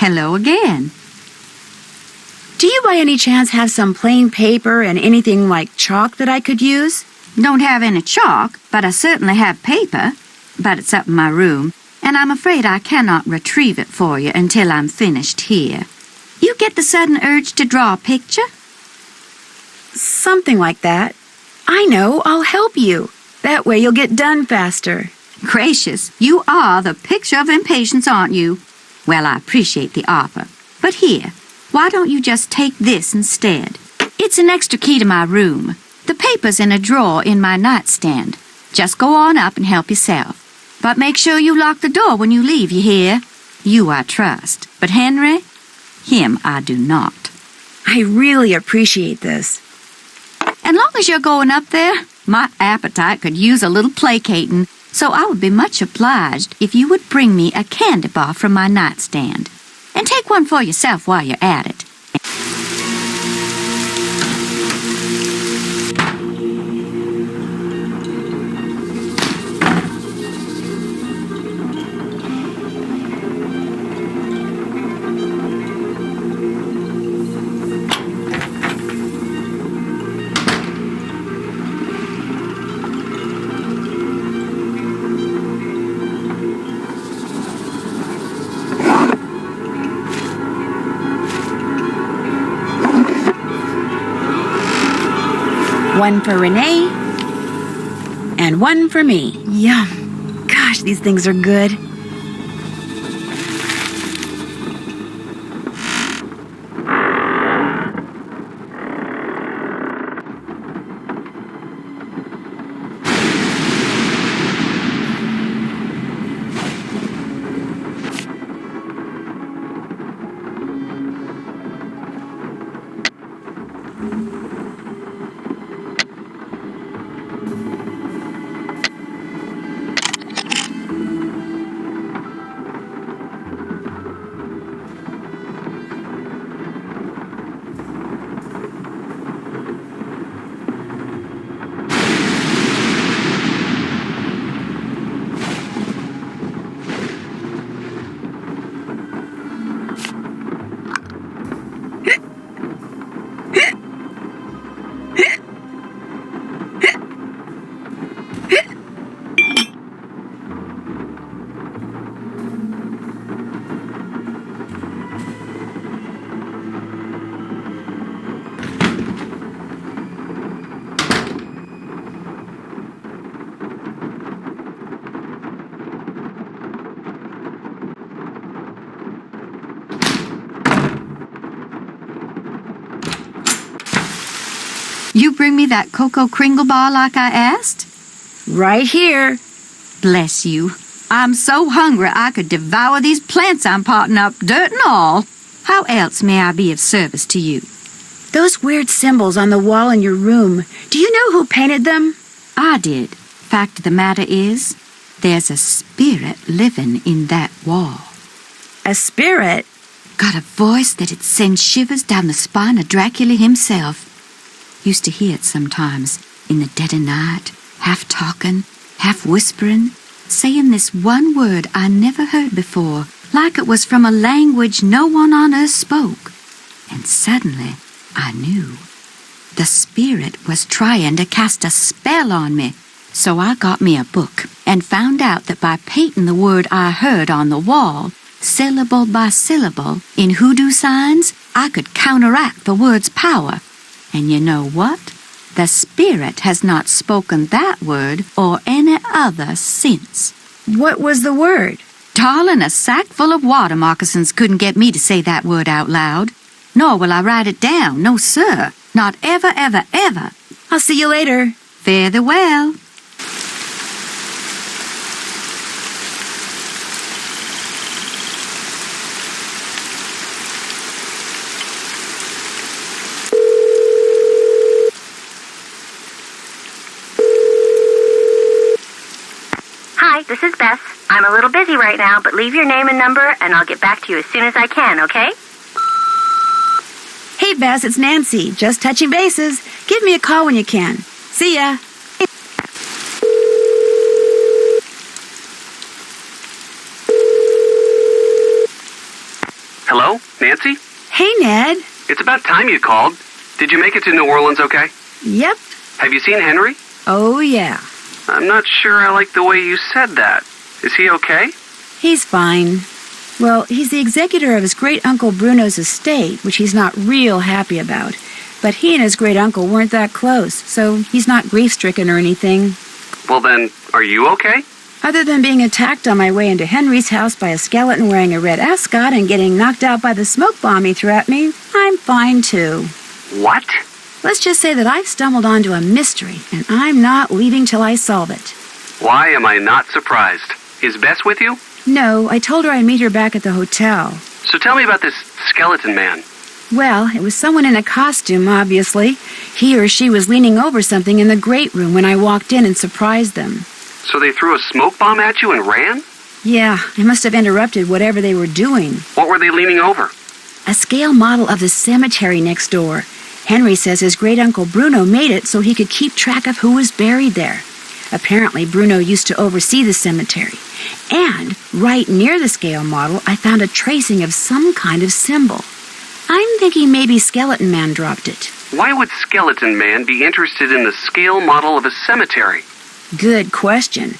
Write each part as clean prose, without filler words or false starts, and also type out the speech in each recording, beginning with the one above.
Hello again. Do you by any chance have some plain paper and anything like chalk that I could use? Don't have any chalk, but I certainly have paper. But it's up in my room, and I'm afraid I cannot retrieve it for you until I'm finished here. You get the sudden urge to draw a picture? Something like that. I know, I'll help you. That way you'll get done faster. Gracious, you are the picture of impatience, aren't you? Well, I appreciate the offer. But here, why don't you just take this instead? It's an extra key to my room. The paper's in a drawer in my nightstand. Just go on up and help yourself. But make sure you lock the door when you leave, you hear? You I trust. But Henry, him I do not. I really appreciate this. And long as you're going up there, my appetite could use a little placating, so I would be much obliged if you would bring me a candy bar from my nightstand. And take one for yourself while you're at it. One for Renee, and one for me. Yum. Gosh, these things are good. You bring me that Cocoa Kringle bar like I asked? Right here. Bless you. I'm so hungry I could devour these plants I'm potting up, dirt and all. How else may I be of service to you? Those weird symbols on the wall in your room, do you know who painted them? I did. Fact of the matter is, there's a spirit living in that wall. A spirit? Got a voice that'd send shivers down the spine of Dracula himself. Used to hear it sometimes, in the dead of night, half talking, half whispering, saying this one word I never heard before, like it was from a language no one on earth spoke. And suddenly, I knew. The spirit was trying to cast a spell on me. So I got me a book and found out that by painting the word I heard on the wall, syllable by syllable, in hoodoo signs, I could counteract the word's power. And you know what? The spirit has not spoken that word or any other since. What was the word? Darling, a sack full of water moccasins couldn't get me to say that word out loud. Nor will I write it down, no sir. Not ever, ever, ever. I'll see you later. Fare thee well. Hi, this is Beth. I'm a little busy right now, but leave your name and number, and I'll get back to you as soon as I can, okay? Hey, Bess, it's Nancy. Just touching bases. Give me a call when you can. See ya. Hello? Nancy? Hey, Ned. It's about time you called. Did you make it to New Orleans okay? Yep. Have you seen Henry? Oh, yeah. I'm not sure I like the way you said that. Is he okay? He's fine. Well, he's the executor of his great-uncle Bruno's estate, which he's not real happy about. But he and his great-uncle weren't that close, so he's not grief-stricken or anything. Well then, are you okay? Other than being attacked on my way into Henry's house by a skeleton wearing a red ascot and getting knocked out by the smoke bomb he threw at me, I'm fine too. What? Let's just say that I've stumbled onto a mystery, and I'm not leaving till I solve it. Why am I not surprised? Is Bess with you? No, I told her I'd meet her back at the hotel. So tell me about this skeleton man. Well, it was someone in a costume, obviously. He or she was leaning over something in the great room when I walked in and surprised them. So they threw a smoke bomb at you and ran? Yeah, I must have interrupted whatever they were doing. What were they leaning over? A scale model of the cemetery next door. Henry says his great-uncle Bruno made it so he could keep track of who was buried there. Apparently, Bruno used to oversee the cemetery. And right near the scale model, I found a tracing of some kind of symbol. I'm thinking maybe Skeleton Man dropped it. Why would Skeleton Man be interested in the scale model of a cemetery? Good question.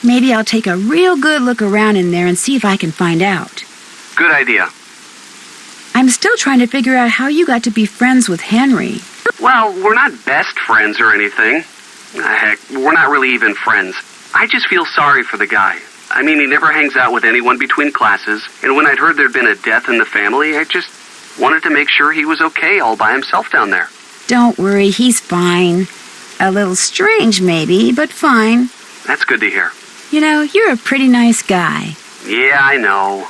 Maybe I'll take a real good look around in there and see if I can find out. Good idea. I'm still trying to figure out how you got to be friends with Henry. Well, we're not best friends or anything. Heck, we're not really even friends. I just feel sorry for the guy. I mean, he never hangs out with anyone between classes, and when I'd heard there'd been a death in the family, I just wanted to make sure he was okay all by himself down there. Don't worry, he's fine. A little strange, maybe, but fine. That's good to hear. You know, you're a pretty nice guy. Yeah, I know.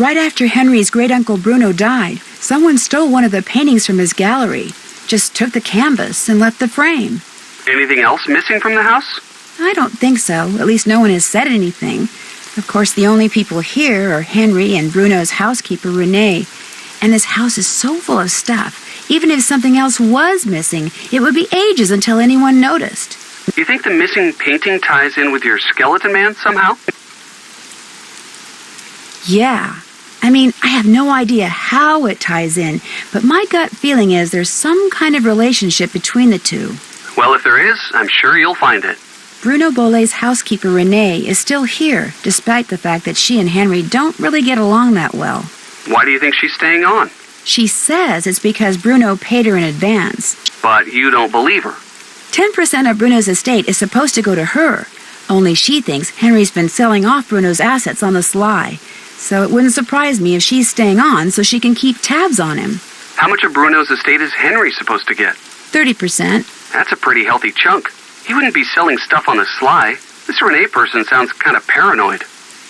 Right after Henry's great-uncle Bruno died, someone stole one of the paintings from his gallery. Just took the canvas and left the frame. Anything else missing from the house? I don't think so. At least no one has said anything. Of course, the only people here are Henry and Bruno's housekeeper, Renee. And this house is so full of stuff. Even if something else was missing, it would be ages until anyone noticed. You think the missing painting ties in with your skeleton man somehow? Yeah. I mean, I have no idea how it ties in, but my gut feeling is there's some kind of relationship between the two. Well, if there is, I'm sure you'll find it. Bruno Bolet's housekeeper, Renee, is still here, despite the fact that she and Henry don't really get along that well. Why do you think she's staying on? She says it's because Bruno paid her in advance. But you don't believe her. 10% of Bruno's estate is supposed to go to her. Only she thinks Henry's been selling off Bruno's assets on the sly. So it wouldn't surprise me if she's staying on so she can keep tabs on him. How much of Bruno's estate is Henry supposed to get? 30%. That's a pretty healthy chunk. He wouldn't be selling stuff on the sly. This Renee person sounds kind of paranoid.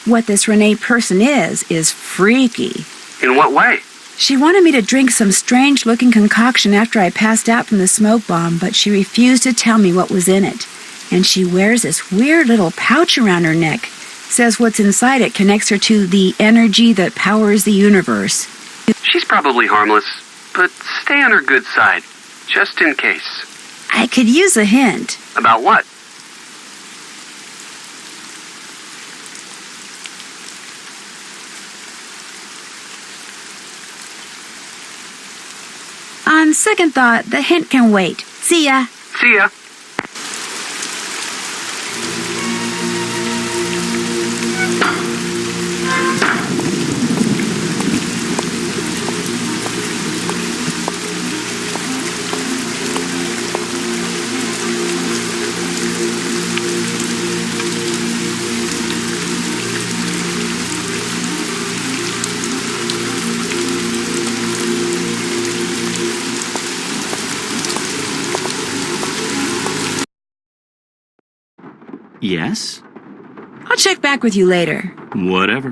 What this Renee person is freaky. In what way? She wanted me to drink some strange-looking concoction after I passed out from the smoke bomb, but she refused to tell me what was in it. And she wears this weird little pouch around her neck. Says what's inside it connects her to the energy that powers the universe. She's probably harmless, but stay on her good side, just in case. I could use a hint. About what? On second thought, the hint can wait. See ya. See ya. Yes? I'll check back with you later. Whatever.